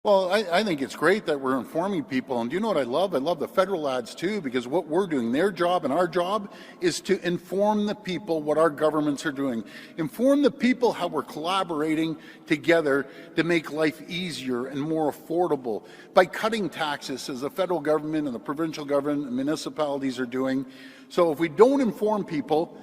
Well, I think it's great that we're informing people. And do you know what I love? I love the federal ads too, because what we're doing, their job and our job, is to inform the people what our governments are doing. Inform the people how we're collaborating together to make life easier and more affordable by cutting taxes, as the federal government and the provincial government and municipalities are doing. So if we don't inform people,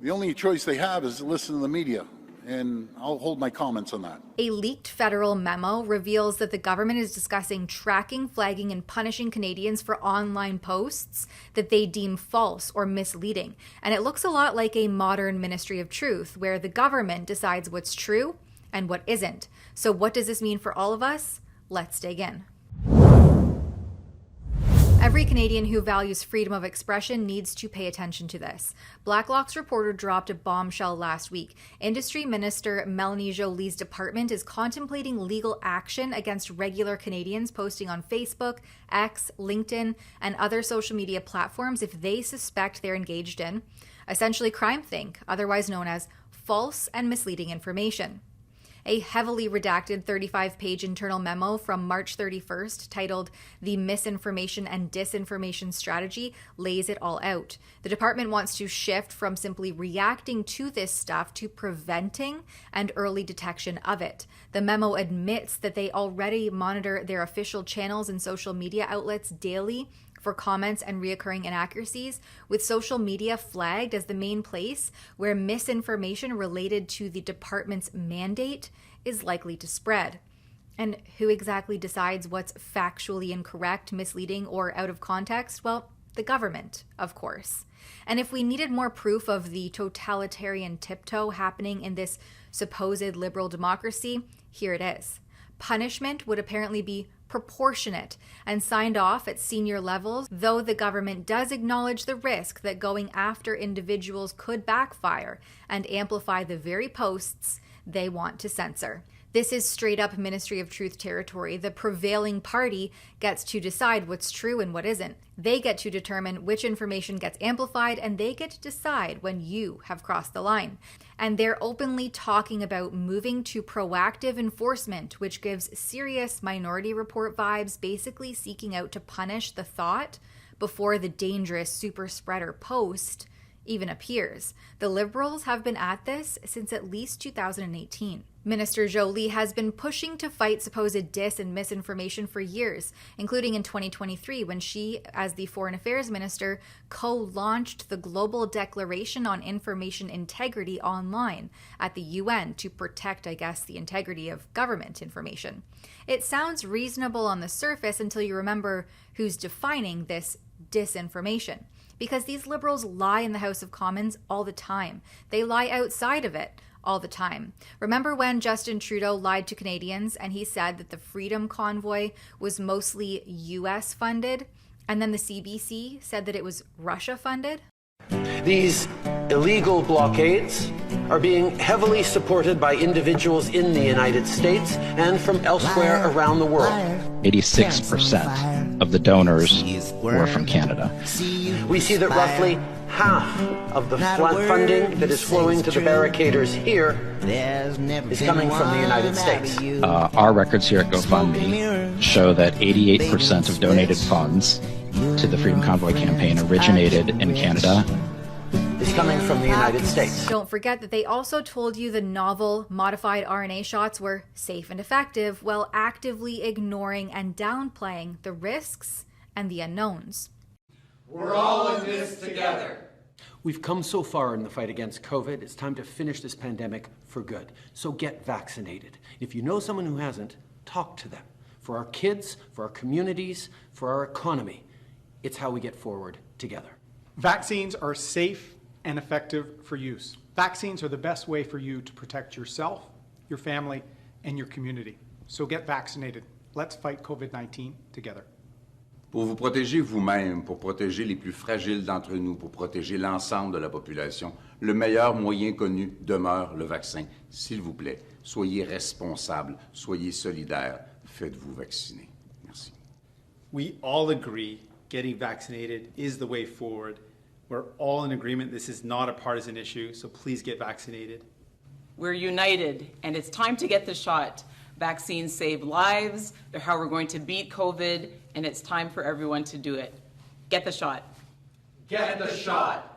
the only choice they have is to listen to the media. And I'll hold my comments on that. A leaked federal memo reveals that the government is discussing tracking, flagging, and punishing Canadians for online posts that they deem false or misleading. And it looks a lot like a modern Ministry of Truth, where the government decides what's true and what isn't. So what does this mean for all of us? Let's dig in. Every Canadian who values freedom of expression needs to pay attention to this. Blacklock's reporter dropped a bombshell last week. Industry Minister Melanie Joly's department is contemplating legal action against regular Canadians posting on Facebook, X, LinkedIn, and other social media platforms if they suspect they're engaged in, essentially, crime-think, otherwise known as false and misleading information. A heavily redacted 35-page internal memo from March 31st titled "The Misinformation and Disinformation Strategy" lays it all out. The department wants to shift from simply reacting to this stuff to preventing and early detection of it. The memo admits that they already monitor their official channels and social media outlets daily for comments and reoccurring inaccuracies, with social media flagged as the main place where misinformation related to the department's mandate is likely to spread. And who exactly decides what's factually incorrect, misleading, or out of context? Well, the government, of course. And if we needed more proof of the totalitarian tiptoe happening in this supposed liberal democracy, here it is. Punishment would apparently be proportionate and signed off at senior levels, though the government does acknowledge the risk that going after individuals could backfire and amplify the very posts they want to censor. This is straight up Ministry of Truth territory. The prevailing party gets to decide what's true and what isn't. They get to determine which information gets amplified, and they get to decide when you have crossed the line. And they're openly talking about moving to proactive enforcement, which gives serious Minority Report vibes, basically seeking out to punish the thought before the dangerous super spreader post even appears. The Liberals have been at this since at least 2018. Minister Joly has been pushing to fight supposed dis and misinformation for years, including in 2023 when she, as the Foreign Affairs Minister, co-launched the Global Declaration on Information Integrity online at the UN to protect, I guess, the integrity of government information. It sounds reasonable on the surface until you remember who's defining this disinformation. Because these Liberals lie in the House of Commons all the time. They lie outside of it all the time. Remember when Justin Trudeau lied to Canadians and he said that the Freedom Convoy was mostly US funded, and then the CBC said that it was Russia funded? These illegal blockades are being heavily supported by individuals in the United States and from elsewhere around the world. 86% of the donors were from Canada. We see that roughly half of the funding that is flowing to the barricaders here is coming from the United States. Our records here at GoFundMe show that 88% of donated funds to the Freedom Convoy campaign originated in Canada. Is coming from the United States. Don't forget that they also told you the novel modified RNA shots were safe and effective, while actively ignoring and downplaying the risks and the unknowns. We're all in this together. We've come so far in the fight against COVID, it's time to finish this pandemic for good. So get vaccinated. If you know someone who hasn't, talk to them. For our kids, for our communities, for our economy, it's how we get forward together. Vaccines are safe and effective for use. Vaccines are the best way for you to protect yourself, your family, and your community. So get vaccinated. Let's fight COVID-19 together. Pour vous protéger vous-même, pour protéger les plus fragiles d'entre nous, pour protéger l'ensemble de la population, le meilleur moyen connu demeure le vaccin. S'il vous plaît, soyez responsables, soyez solidaires, faites-vous vacciner. Merci. We all agree getting vaccinated is the way forward. We're all in agreement this is not a partisan issue, so please get vaccinated. We're united, and it's time to get the shot. Vaccines save lives. They're how we're going to beat COVID, and it's time for everyone to do it. Get the shot. Get the shot.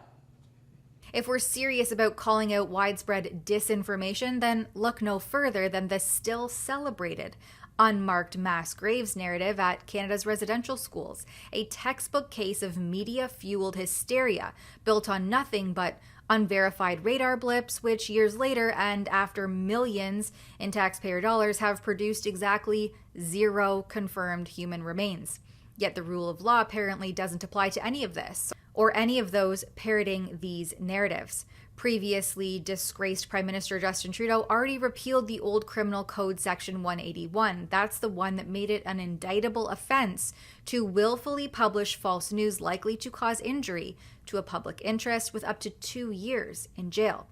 If we're serious about calling out widespread disinformation, then look no further than the still celebrated unmarked mass graves narrative at Canada's residential schools, a textbook case of media-fueled hysteria built on nothing but unverified radar blips, which years later and after millions in taxpayer dollars have produced exactly 0 confirmed human remains. Yet the rule of law apparently doesn't apply to any of this, or any of those parroting these narratives. Previously disgraced Prime Minister Justin Trudeau already repealed the old Criminal Code Section 181. That's the one that made it an indictable offense to willfully publish false news likely to cause injury to a public interest, with up to 2 years in jail.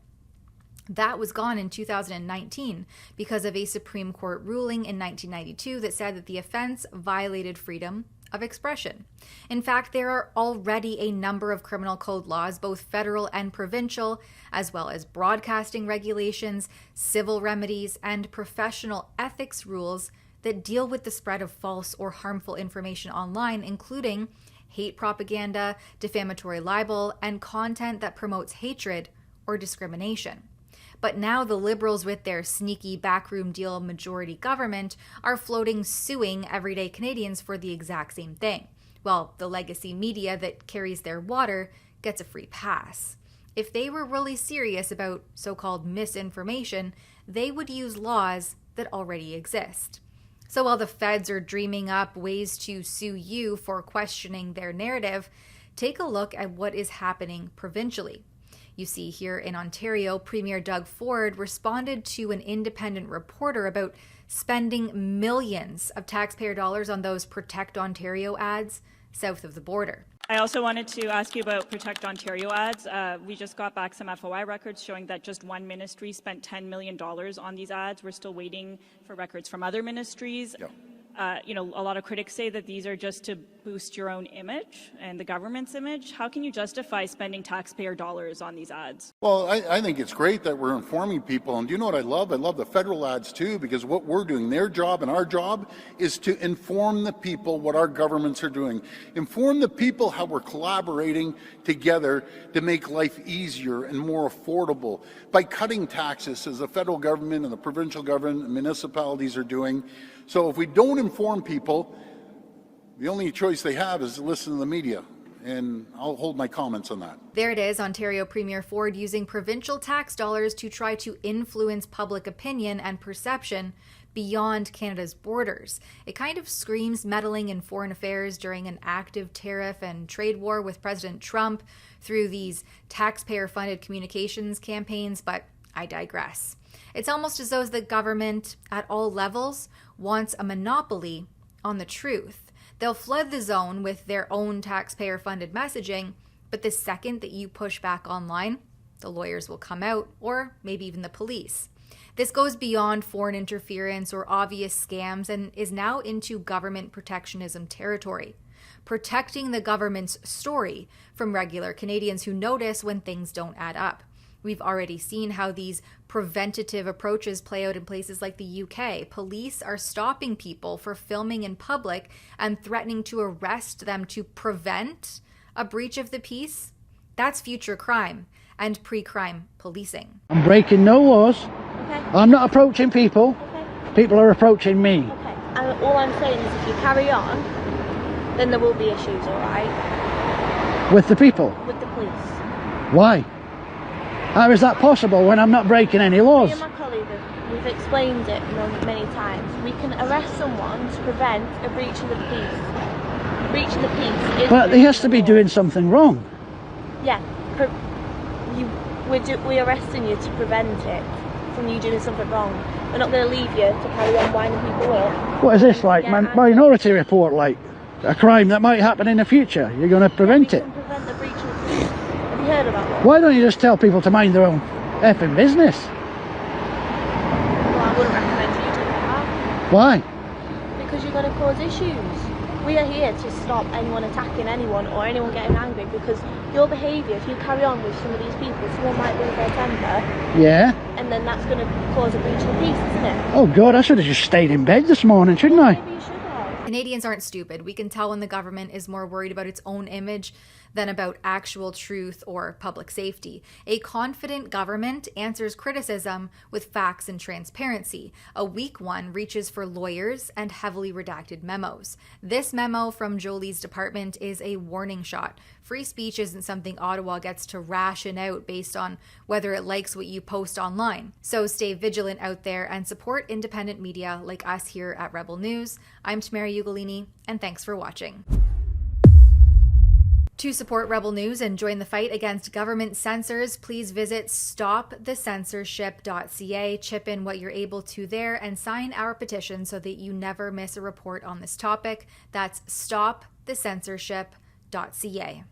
That was gone in 2019 because of a Supreme Court ruling in 1992 that said that the offense violated freedom of expression. In fact, there are already a number of criminal code laws, both federal and provincial, as well as broadcasting regulations, civil remedies, and professional ethics rules that deal with the spread of false or harmful information online, including hate propaganda, defamatory libel, and content that promotes hatred or discrimination. But now the Liberals, with their sneaky backroom deal majority government, are floating suing everyday Canadians for the exact same thing, while the legacy media that carries their water gets a free pass. If they were really serious about so-called misinformation, they would use laws that already exist. So while the feds are dreaming up ways to sue you for questioning their narrative, take a look at what is happening provincially. You see here in Ontario, Premier Doug Ford responded to an independent reporter about spending millions of taxpayer dollars on those Protect Ontario ads south of the border. I also wanted to ask you about Protect Ontario ads. We just got back some FOI records showing that just one ministry spent $10 million on these ads. We're still waiting for records from other ministries. Yep. A lot of critics say that these are just to boost your own image and the government's image. How can you justify spending taxpayer dollars on these ads? Well, I think it's great that we're informing people. And do you know what I love? I love the federal ads too, because what we're doing, their job and our job, is to inform the people what our governments are doing. Inform the people how we're collaborating together to make life easier and more affordable by cutting taxes, as the federal government and the provincial government and municipalities are doing. So if we don't inform people, the only choice they have is to listen to the media. And I'll hold my comments on that. There it is, Ontario Premier Ford using provincial tax dollars to try to influence public opinion and perception beyond Canada's borders. It kind of screams meddling in foreign affairs during an active tariff and trade war with President Trump through these taxpayer-funded communications campaigns, but I digress. It's almost as though the government at all levels wants a monopoly on the truth. They'll flood the zone with their own taxpayer-funded messaging, but the second that you push back online, the lawyers will come out, or maybe even the police. This goes beyond foreign interference or obvious scams and is now into government protectionism territory, protecting the government's story from regular Canadians who notice when things don't add up. We've already seen how these preventative approaches play out in places like the UK. Police are stopping people for filming in public and threatening to arrest them to prevent a breach of the peace. That's future crime and pre-crime policing. I'm breaking no laws. Okay. I'm not approaching people. Okay. People are approaching me. Okay. And all I'm saying is if you carry on, then there will be issues, all right? With the people? With the police. Why? How is that possible when I'm not breaking any laws? Me and my colleague, we've explained it many times. We can arrest someone to prevent a breach of the peace. Breach of the peace is... But he has to be doing something wrong. Yeah. We're arresting you to prevent it from you doing something wrong. We're not going to leave you to carry on winding people up. What is this, like Minority Report, like a crime that might happen in the future? You're going to prevent it? Prevent the breach of the peace. Have you heard about that? Why don't you just tell people to mind their own effing business? Well, I wouldn't recommend you do that. Why? Because you're going to cause issues. We are here to stop anyone attacking anyone or anyone getting angry, because your behaviour, if you carry on with some of these people, someone might lose their temper. Yeah. And then that's going to cause a breach of the peace, isn't it? Oh God, I should have just stayed in bed this morning, shouldn't I? Maybe you should have. Canadians aren't stupid. We can tell when the government is more worried about its own image than about actual truth or public safety. A confident government answers criticism with facts and transparency. A weak one reaches for lawyers and heavily redacted memos. This memo from Jolie's department is a warning shot. Free speech isn't something Ottawa gets to ration out based on whether it likes what you post online. So stay vigilant out there and support independent media like us here at Rebel News. I'm Tamara Ugolini, and thanks for watching. To support Rebel News and join the fight against government censors, please visit stopthecensorship.ca. Chip in what you're able to there and sign our petition so that you never miss a report on this topic. That's stopthecensorship.ca.